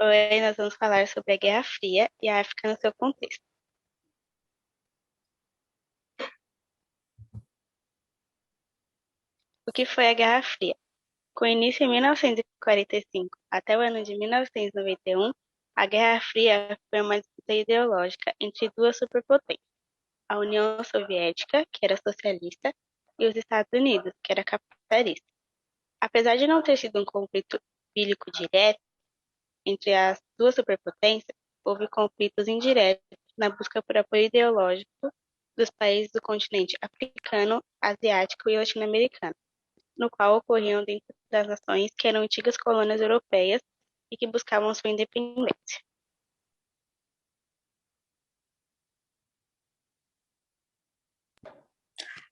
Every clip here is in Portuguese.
Hoje nós vamos falar sobre a Guerra Fria e a África no seu contexto. O que foi a Guerra Fria? Com início em 1945 até o ano de 1991, a Guerra Fria foi uma disputa ideológica entre duas superpotências, a União Soviética, que era socialista, e os Estados Unidos, que era capitalista. Apesar de não ter sido um conflito bélico direto entre as duas superpotências, houve conflitos indiretos na busca por apoio ideológico dos países do continente africano, asiático e latino-americano, no qual ocorriam dentro das nações que eram antigas colônias europeias e que buscavam sua independência.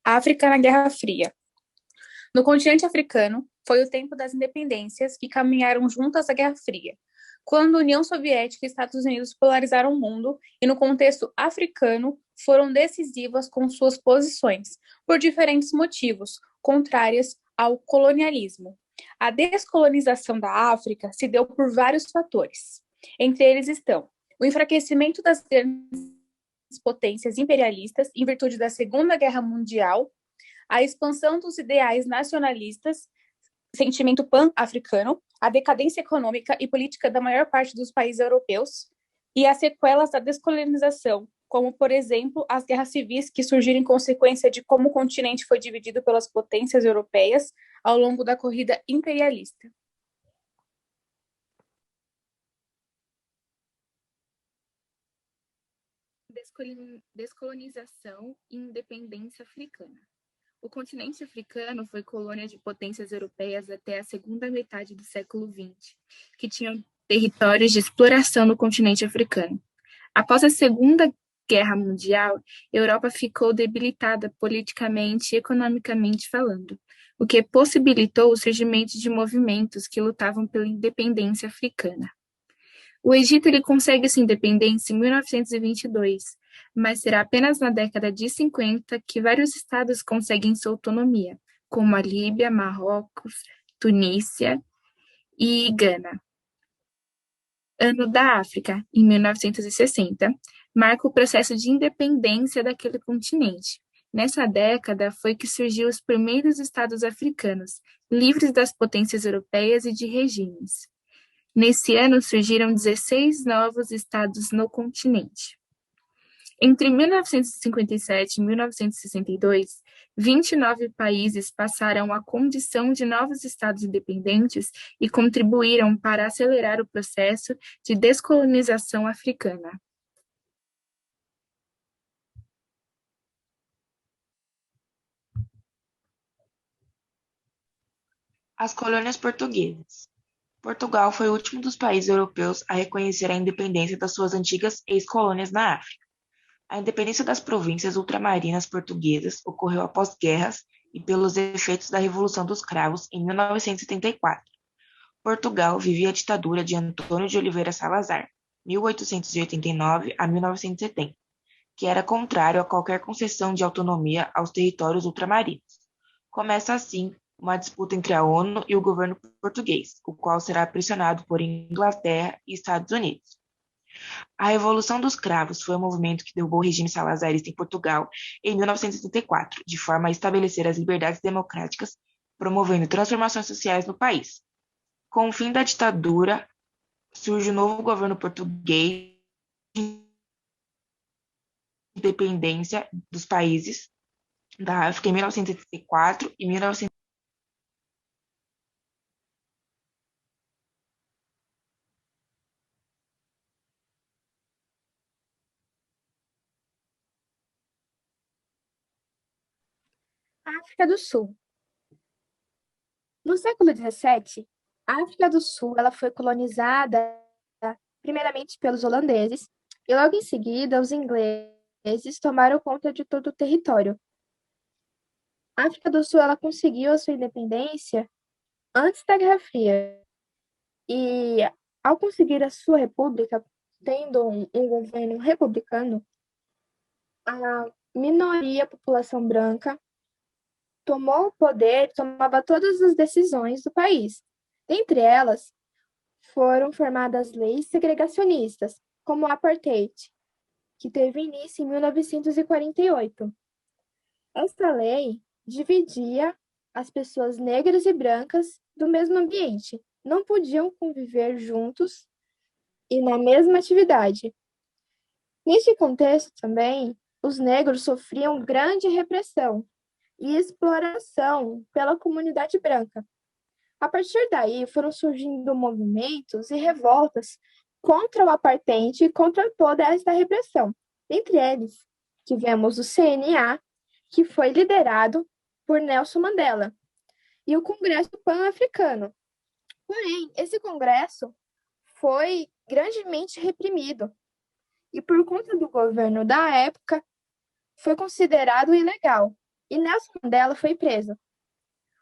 África na Guerra Fria. No continente africano, foi o tempo das independências que caminharam juntas à Guerra Fria, quando a União Soviética e Estados Unidos polarizaram o mundo e, no contexto africano, foram decisivas com suas posições, por diferentes motivos, contrárias ao colonialismo. A descolonização da África se deu por vários fatores. Entre eles estão o enfraquecimento das grandes potências imperialistas em virtude da Segunda Guerra Mundial, a expansão dos ideais nacionalistas, sentimento pan-africano, a decadência econômica e política da maior parte dos países europeus e as sequelas da descolonização, como, por exemplo, as guerras civis que surgiram em consequência de como o continente foi dividido pelas potências europeias ao longo da corrida imperialista. Descolonização e independência africana. O continente africano foi colônia de potências europeias até a segunda metade do século XX, que tinham territórios de exploração no continente africano. Após a Segunda Guerra Mundial, a Europa ficou debilitada politicamente e economicamente falando, o que possibilitou o surgimento de movimentos que lutavam pela independência africana. O Egito consegue sua independência em 1922, mas será apenas na década de 50 que vários estados conseguem sua autonomia, como a Líbia, Marrocos, Tunísia e Gana. Ano da África, em 1960, marca o processo de independência daquele continente. Nessa década foi que surgiu os primeiros estados africanos, livres das potências europeias e de regimes. Nesse ano surgiram 16 novos estados no continente. Entre 1957 e 1962, 29 países passaram à condição de novos estados independentes e contribuíram para acelerar o processo de descolonização africana. As colônias portuguesas. Portugal foi o último dos países europeus a reconhecer a independência das suas antigas ex-colônias na África. A independência das províncias ultramarinas portuguesas ocorreu após guerras e pelos efeitos da Revolução dos Cravos em 1974. Portugal vivia a ditadura de Antônio de Oliveira Salazar, 1889 a 1970, que era contrário a qualquer concessão de autonomia aos territórios ultramarinos. Começa assim uma disputa entre a ONU e o governo português, o qual será pressionado por Inglaterra e Estados Unidos. A Revolução dos Cravos foi um movimento que derrubou o regime salazarista em Portugal em 1974, de forma a estabelecer as liberdades democráticas, promovendo transformações sociais no país. Com o fim da ditadura, surge o novo governo português de independência dos países da África em 1974 e 1975. África do Sul. No século XVII, a África do Sul ela foi colonizada primeiramente pelos holandeses e logo em seguida os ingleses tomaram conta de todo o território. A África do Sul ela conseguiu a sua independência antes da Guerra Fria e ao conseguir a sua república, tendo um governo republicano, a minoria, a população branca, tomou o poder, tomava todas as decisões do país. Dentre elas, foram formadas leis segregacionistas, como o Apartheid, que teve início em 1948. Esta lei dividia as pessoas negras e brancas do mesmo ambiente, não podiam conviver juntos e na mesma atividade. Neste contexto também, os negros sofriam grande repressão e exploração pela comunidade branca. A partir daí, foram surgindo movimentos e revoltas contra o apartheid e contra toda esta repressão. Entre eles, tivemos o CNA, que foi liderado por Nelson Mandela, e o Congresso Pan-Africano. Porém, esse congresso foi grandemente reprimido e, por conta do governo da época, foi considerado ilegal, e Nelson Mandela foi preso.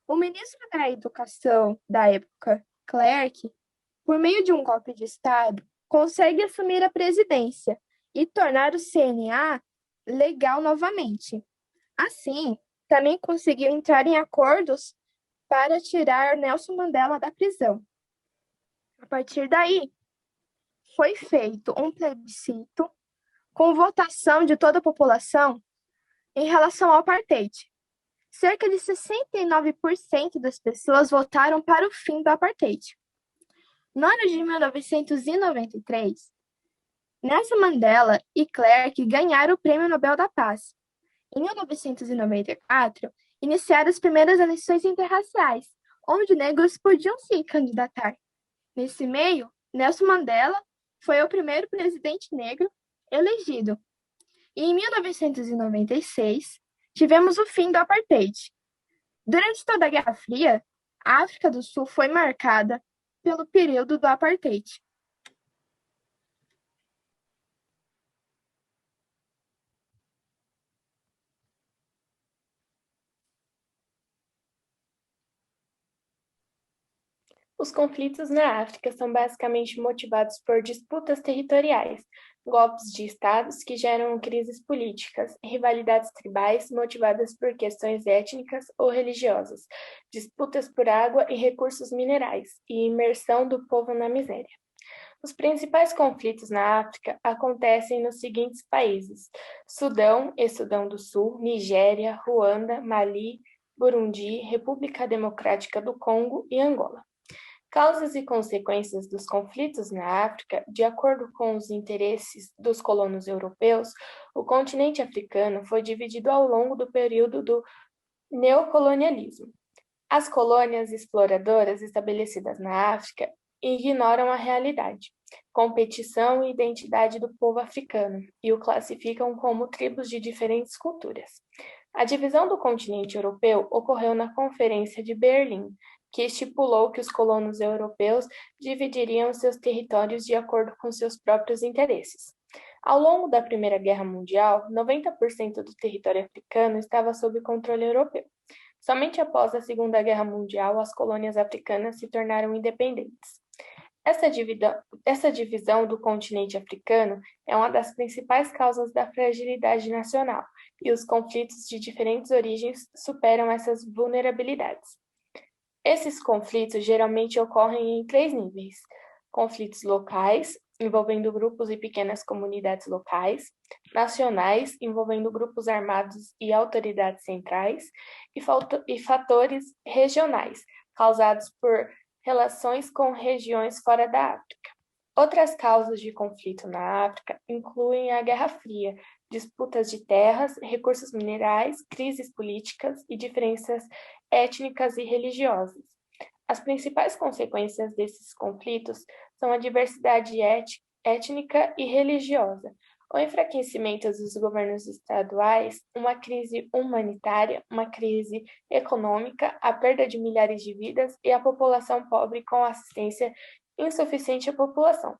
O ministro da Educação da época, Clerc, por meio de um golpe de Estado, consegue assumir a presidência e tornar o CNA legal novamente. Assim, também conseguiu entrar em acordos para tirar Nelson Mandela da prisão. A partir daí, foi feito um plebiscito com votação de toda a população em relação ao apartheid. Cerca de 69% das pessoas votaram para o fim do apartheid. No ano de 1993, Nelson Mandela e Clerc ganharam o Prêmio Nobel da Paz. Em 1994, iniciaram as primeiras eleições interraciais, onde negros podiam se candidatar. Nesse meio, Nelson Mandela foi o primeiro presidente negro elegido. E em 1996, tivemos o fim do apartheid. Durante toda a Guerra Fria, a África do Sul foi marcada pelo período do apartheid. Os conflitos na África são basicamente motivados por disputas territoriais, golpes de estados que geram crises políticas, rivalidades tribais motivadas por questões étnicas ou religiosas, disputas por água e recursos minerais e imersão do povo na miséria. Os principais conflitos na África acontecem nos seguintes países: Sudão e Sudão do Sul, Nigéria, Ruanda, Mali, Burundi, República Democrática do Congo e Angola. Causas e consequências dos conflitos na África. De acordo com os interesses dos colonos europeus, o continente africano foi dividido ao longo do período do neocolonialismo. As colônias exploradoras estabelecidas na África ignoram a realidade, competição e identidade do povo africano e o classificam como tribos de diferentes culturas. A divisão do continente europeu ocorreu na Conferência de Berlim, que estipulou que os colonos europeus dividiriam seus territórios de acordo com seus próprios interesses. Ao longo da Primeira Guerra Mundial, 90% do território africano estava sob controle europeu. Somente após a Segunda Guerra Mundial, as colônias africanas se tornaram independentes. Essa divisão do continente africano é uma das principais causas da fragilidade nacional, e os conflitos de diferentes origens superam essas vulnerabilidades. Esses conflitos geralmente ocorrem em 3 níveis: conflitos locais, envolvendo grupos e pequenas comunidades locais; nacionais, envolvendo grupos armados e autoridades centrais; e fatores regionais, causados por relações com regiões fora da África. Outras causas de conflito na África incluem a Guerra Fria, disputas de terras, recursos minerais, crises políticas e diferenças étnicas e religiosas. As principais consequências desses conflitos são a diversidade étnica e religiosa, o enfraquecimento dos governos estaduais, uma crise humanitária, uma crise econômica, a perda de milhares de vidas e a população pobre com assistência insuficiente à população.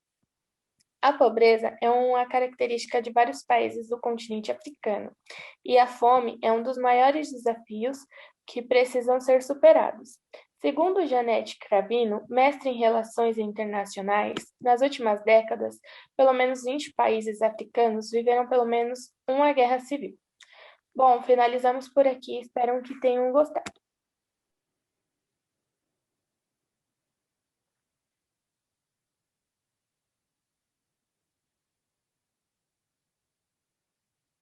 A pobreza é uma característica de vários países do continente africano, e a fome é um dos maiores desafios que precisam ser superados. Segundo Janete Cravino, mestre em Relações Internacionais, nas últimas décadas, pelo menos 20 países africanos viveram pelo menos uma guerra civil. Bom, finalizamos por aqui, espero que tenham gostado.